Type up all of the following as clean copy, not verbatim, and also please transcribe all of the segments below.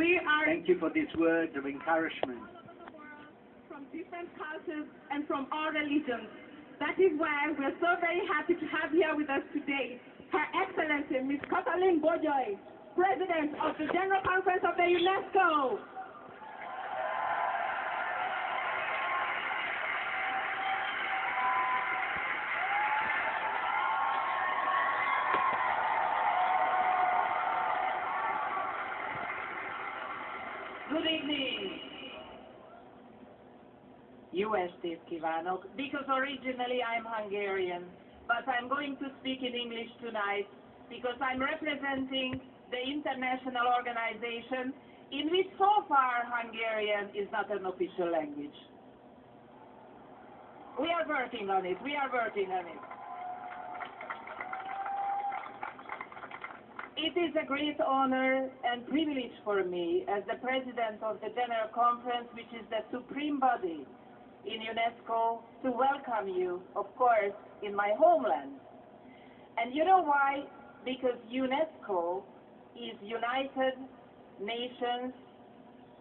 Thank you for these words of encouragement. From different cultures and from all religions. That is why we're so very happy to have here with us today Her Excellency Ms. Kathleen Bojoy, President of the General Conference of the UNESCO. Good evening. Jó estét kívánok. Because originally I'm Hungarian, but I'm going to speak in English tonight because I'm representing the international organization in which so far Hungarian is not an official language. We are working on it. We are working on it. It is a great honor and privilege for me as the President of the General Conference, which is the supreme body in UNESCO, to welcome you, of course, in my homeland. And you know why? Because UNESCO is United Nations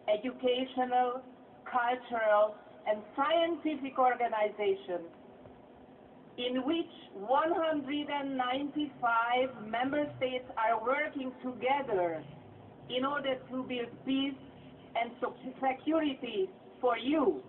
educational, cultural, and scientific organization in which 195 member states are working together in order to build peace and security for you.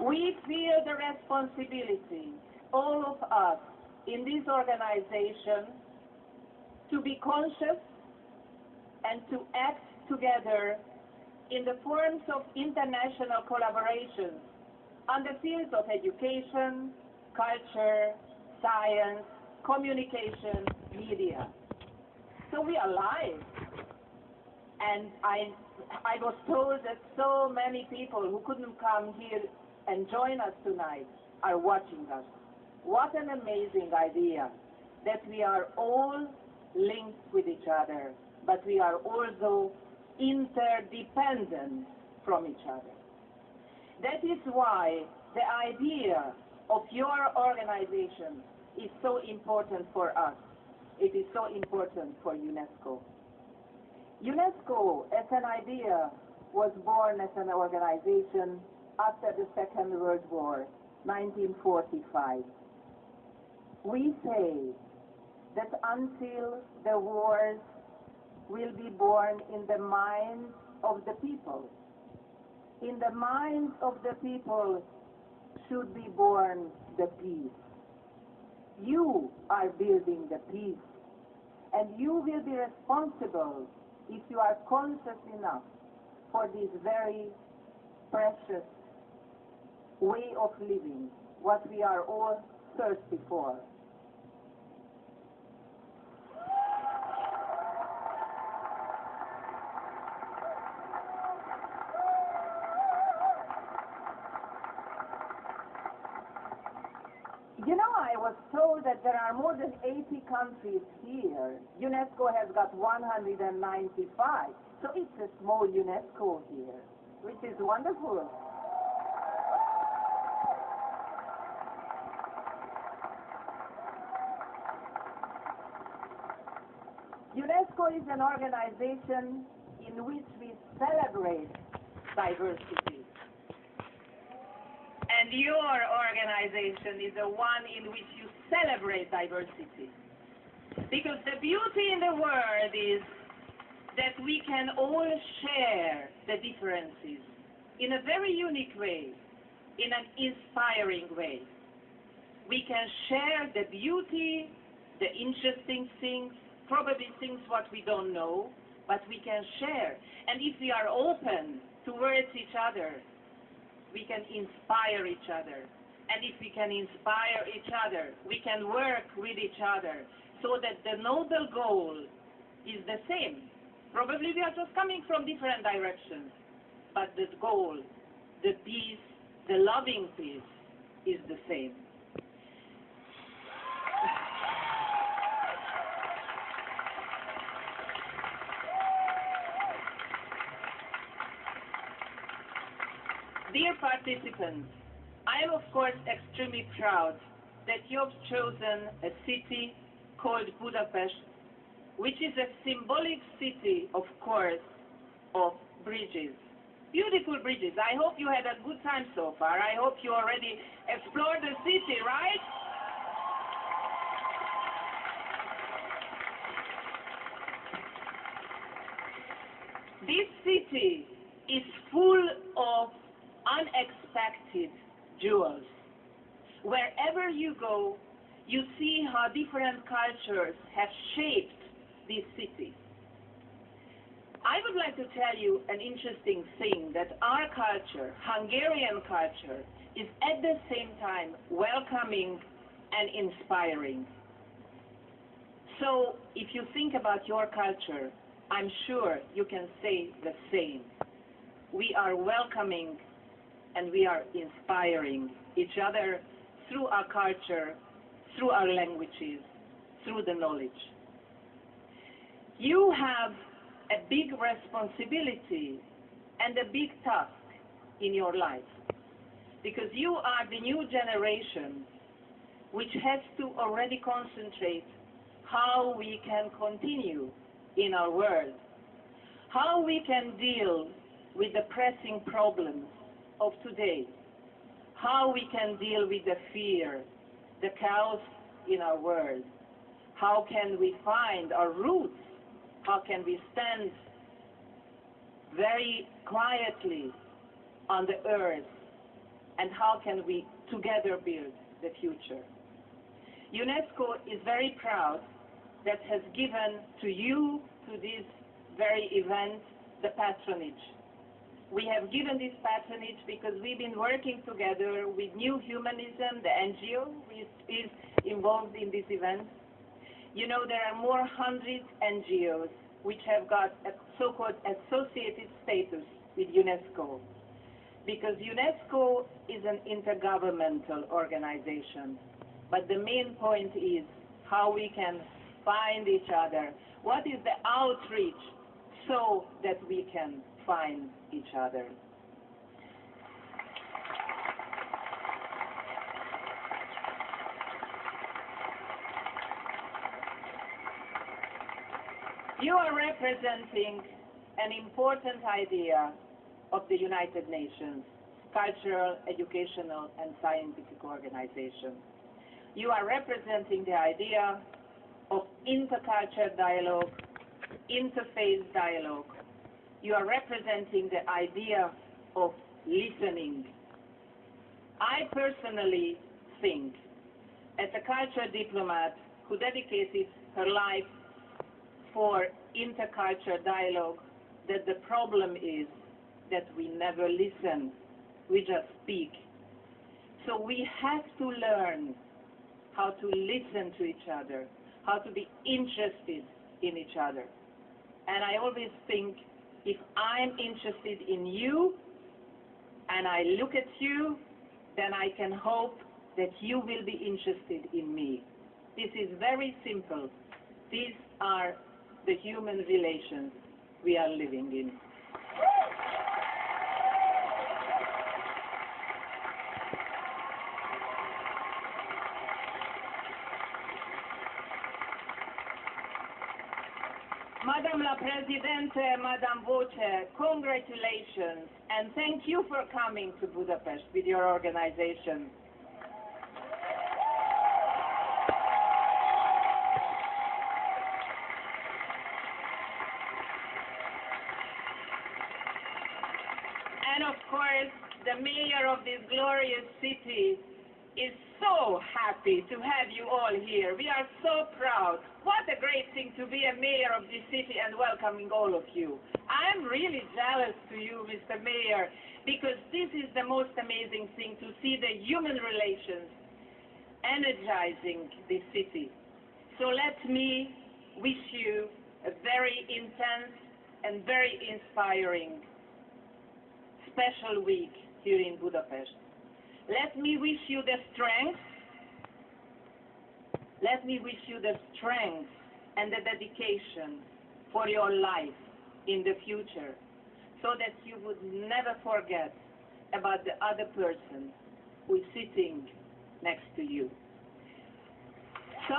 We feel the responsibility, all of us in this organization, to be conscious and to act together in the forms of international collaboration on the fields of education, culture, science, communication, media. So we are live. And I was told that so many people who couldn't come here and join us tonight are watching us. What an amazing idea that we are all linked with each other, but we are also interdependent from each other. That is why the idea of your organization is so important for us. It is so important for UNESCO. UNESCO, as an idea, was born as an organization after the Second World War, 1945. We say that until the wars will be born in the minds of the people, in the minds of the people should be born the peace. You are building the peace, and you will be responsible if you are conscious enough for this very precious way of living, what we are all thirsty for. You know, I was told that there are more than 80 countries here. UNESCO has got 195, so it's a small UNESCO here, which is wonderful. UNESCO is an organization in which we celebrate diversity. And your organization is the one in which you celebrate diversity. Because the beauty in the world is that we can all share the differences in a very unique way, in an inspiring way. We can share the beauty, the interesting things, probably things what we don't know, but we can share. And if we are open towards each other, we can inspire each other. And if we can inspire each other, we can work with each other so that the noble goal is the same. Probably we are just coming from different directions, but the goal, the peace, the loving peace, is the same. Dear participants, I am, of course, extremely proud that you have chosen a city called Budapest, which is a symbolic city, of course, of bridges. Beautiful bridges. I hope you had a good time so far. I hope you already explored the city, right? This city is full of unexpected jewels. Wherever you go, you see how different cultures have shaped this city. I would like to tell you an interesting thing, that our culture, Hungarian culture, is at the same time welcoming and inspiring. So if you think about your culture, I'm sure you can say the same. We are welcoming and we are inspiring each other through our culture, through our languages, through the knowledge. You have a big responsibility and a big task in your life, because you are the new generation which has to already concentrate how we can continue in our world, how we can deal with the pressing problems of today, how we can deal with the fear, the chaos in our world, how can we find our roots, how can we stand very quietly on the earth, and how can we together build the future. UNESCO is very proud that has given to you, to this very event, the patronage. We have given this patronage because we've been working together with New Humanism, the NGO, which is involved in this event. You know, there are more 100 NGOs which have got a so-called associated status with UNESCO, because UNESCO is an intergovernmental organization. But the main point is how we can find each other. What is the outreach so that we can find each other? You are representing an important idea of the United Nations, cultural, educational, and scientific organization. You are representing the idea of intercultural dialogue, interfaith dialogue. You are representing the idea of listening. I personally think, as a cultural diplomat who dedicated her life for intercultural dialogue, that the problem is that we never listen, we just speak. So we have to learn how to listen to each other, how to be interested in each other. And I always think, if I'm interested in you and I look at you, then I can hope that you will be interested in me. This is very simple. These are the human relations we are living in. Madame la Presidente, Madame Voce, congratulations and thank you for coming to Budapest with your organization. And of course, the mayor of this glorious city is so happy to have you all here. We are so proud. What a great thing to be a mayor of this city and welcoming all of you. I'm really jealous to you, Mr. Mayor, because this is the most amazing thing, to see the human relations energizing this city. So let me wish you a very intense and very inspiring special week here in Budapest. Let me wish you the strength. Let me wish you the strength and the dedication for your life in the future, so that you would never forget about the other person who is sitting next to you. So,